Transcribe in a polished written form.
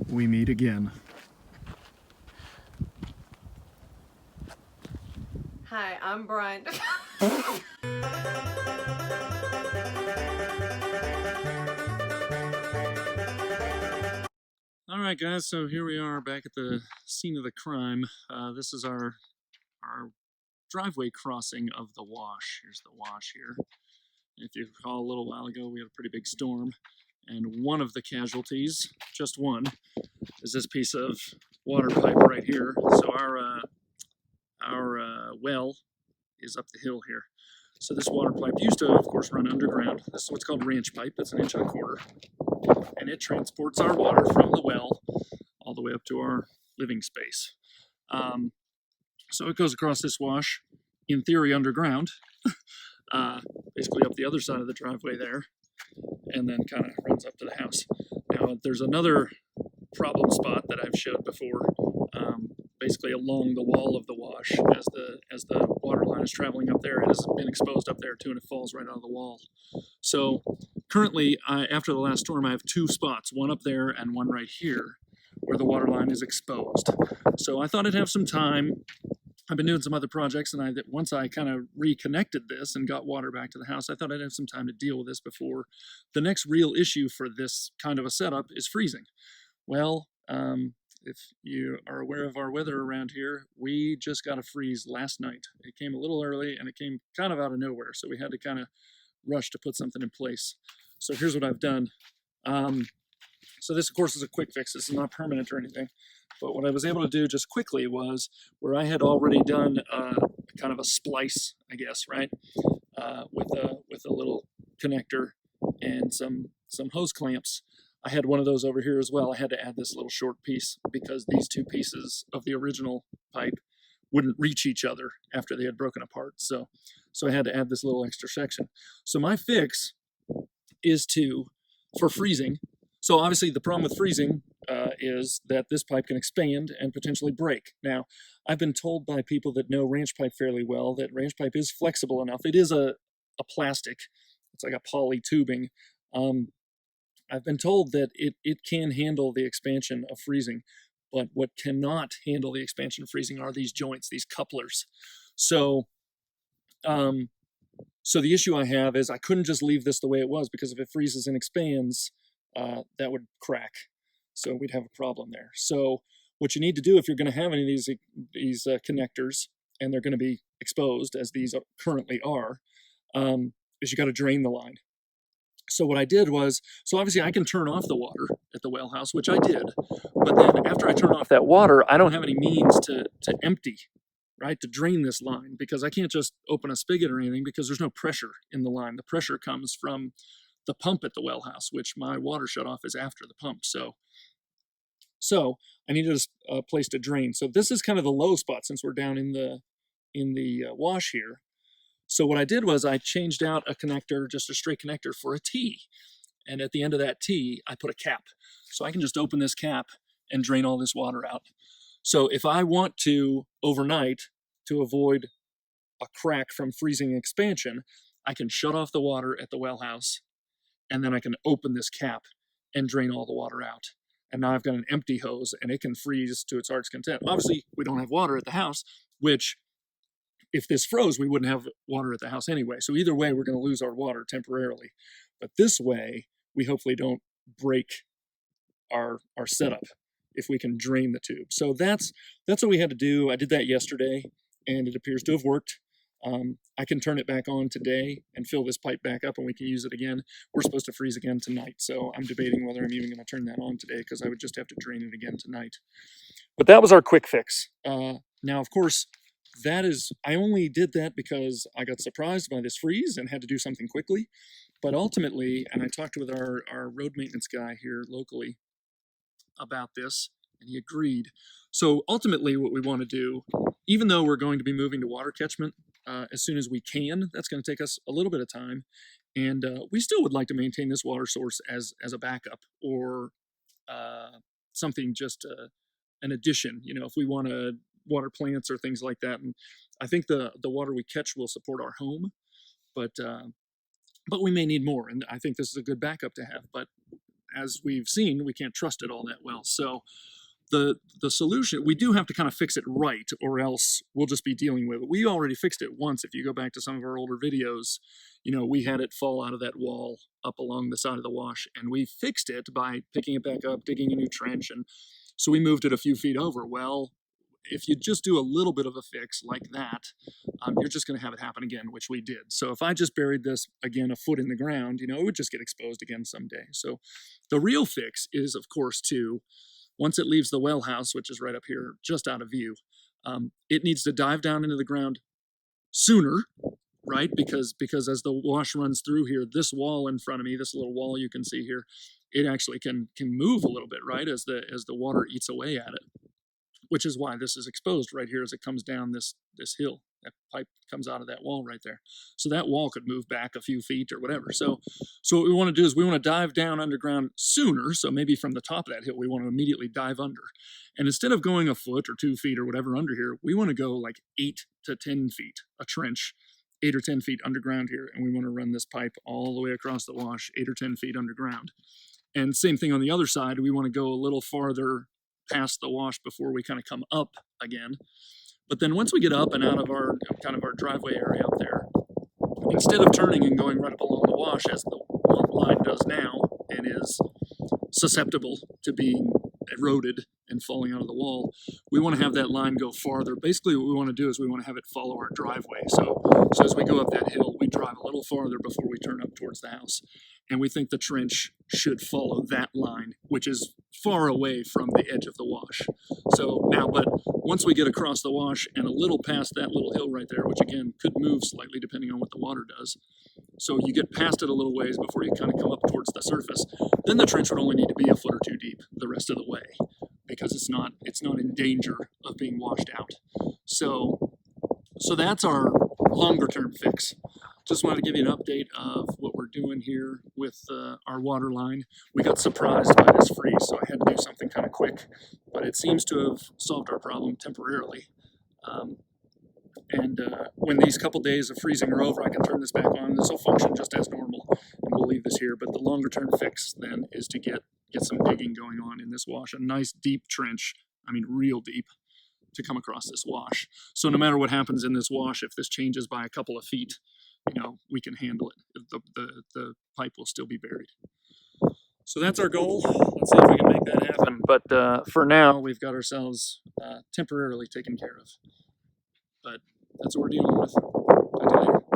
we meet again. Hi, I'm Brian. All right, guys, so here we are back at the scene of the crime. This is our driveway crossing of the wash. Here's the wash here. If you recall, a little while ago, we had a pretty big storm, and one of the casualties, just one, is this piece of water pipe right here. So our well is up the hill here. So this water pipe used to, of course, run underground. This is what's called ranch pipe. It's 1.25 inches, and it transports our water from the well all the way up to our living space. So it goes across this wash, in theory underground, basically up the other side of the driveway there, and then kind of runs up to the house. Now, there's another problem spot that I've showed before, basically along the wall of the wash. As the water line is traveling up there, it has been exposed up there too, and it falls right out of the wall. So currently, after the last storm, I have two spots, one up there and one right here, where the water line is exposed. So I thought I'd have some time. I've been doing some other projects, and once I kind of reconnected this and got water back to the house, I thought I'd have some time to deal with this before the next real issue for this kind of a setup is freezing. Well, if you are aware of our weather around here, we just got a freeze last night. It came a little early, and it came kind of out of nowhere, so we had to kind of rush to put something in place. So here's what I've done. So this, of course, is a quick fix. This is not permanent or anything. But what I was able to do just quickly was where I had already done kind of a splice, I guess, right, with a little connector and some hose clamps. I had one of those over here as well. I had to add this little short piece because these two pieces of the original pipe wouldn't reach each other after they had broken apart. So I had to add this little extra section. So my fix is for freezing. So obviously the problem with freezing is that this pipe can expand and potentially break. Now, I've been told by people that know ranch pipe fairly well that ranch pipe is flexible enough. It is a plastic. It's like a poly tubing. I've been told that it can handle the expansion of freezing, but what cannot handle the expansion of freezing are these joints, these couplers. So the issue I have is I couldn't just leave this the way it was, because if it freezes and expands, that would crack. So we'd have a problem there. So what you need to do if you're going to have any of these connectors, and they're going to be exposed as these currently are, is you got to drain the line. So what I did was, so obviously I can turn off the water at the well house, which I did, but then after I turn off that water, I don't have any means to empty, right, to drain this line, because I can't just open a spigot or anything, because there's no pressure in the line. The pressure comes from the pump at the well house, which my water shutoff is after the pump. So I needed a place to drain. So this is kind of the low spot since we're down in the wash here. So what I did was I changed out a connector, just a straight connector, for a T. And at the end of that T, I put a cap. So I can just open this cap and drain all this water out. So if I want to, overnight, to avoid a crack from freezing expansion, I can shut off the water at the well house, and then I can open this cap and drain all the water out. And now I've got an empty hose, and it can freeze to its heart's content. Obviously, we don't have water at the house, which, if this froze, we wouldn't have water at the house anyway. So either way, we're going to lose our water temporarily. But this way, we hopefully don't break our setup if we can drain the tube. So that's what we had to do. I did that yesterday, and it appears to have worked. I can turn it back on today and fill this pipe back up, and we can use it again. We're supposed to freeze again tonight, so I'm debating whether I'm even going to turn that on today, because I would just have to drain it again tonight. But that was our quick fix. Now, of course, I only did that because I got surprised by this freeze and had to do something quickly. But ultimately, and I talked with our road maintenance guy here locally about this, and he agreed. So ultimately, what we want to do, even though we're going to be moving to water catchment as soon as we can, that's going to take us a little bit of time. And we still would like to maintain this water source as a backup, or something, just an addition, if we want to water plants or things like that. And I think the water we catch will support our home, but we may need more, and I think this is a good backup to have. But as we've seen, we can't trust it all that well. So the solution, we do have to kind of fix it right, or else we'll just be dealing with it. We already fixed it once. If you go back to some of our older videos, we had it fall out of that wall up along the side of the wash, and we fixed it by picking it back up, digging a new trench, and so we moved it a few feet over. Well, if you just do a little bit of a fix like that, you're just going to have it happen again, which we did. So if I just buried this again a foot in the ground, it would just get exposed again someday. So the real fix is, of course, once it leaves the well house, which is right up here, just out of view, it needs to dive down into the ground sooner, right? Because as the wash runs through here, this wall in front of me, this little wall you can see here, it actually can move a little bit, right? As the water eats away at it, which is why this is exposed right here as it comes down this hill. That pipe comes out of that wall right there. So that wall could move back a few feet or whatever. So what we want to do is we want to dive down underground sooner. So maybe from the top of that hill, we want to immediately dive under. And instead of going a foot or 2 feet or whatever under here, we want to go like 8 to 10 feet, a trench, 8 or 10 feet underground here. And we want to run this pipe all the way across the wash, 8 or 10 feet underground. And same thing on the other side. We want to go a little farther past the wash before we kind of come up again. But then once we get up and out of our driveway area up there, instead of turning and going right up along the wash as the line does now and is susceptible to being eroded and falling out of the wall, we want to have that line go farther. Basically what we want to do is we want to have it follow our driveway. So as we go up that hill, we drive a little farther before we turn up towards the house. And we think the trench should follow that line, which is far away from the edge of the wash. So now, but once we get across the wash and a little past that little hill right there, which again could move slightly depending on what the water does, so you get past it a little ways before you kind of come up towards the surface, then the trench would only need to be a foot or 2 deep the rest of the way, because it's not in danger of being washed out. So that's our longer term fix. Just wanted to give you an update of what we're doing here with our water line. We got surprised by this freeze, so I had to do something kind of quick, but it seems to have solved our problem temporarily. And when these couple days of freezing are over, I can turn this back on. This will function just as normal, and we'll leave this here. But the longer term fix then is to get some digging going on in this wash, a nice deep trench, I mean real deep, to come across this wash. So no matter what happens in this wash, if this changes by a couple of feet, we can handle it. The pipe will still be buried. So that's our goal. Let's see if we can make that happen. But for now, we've got ourselves temporarily taken care of. But that's what we're dealing with. Talk to you later.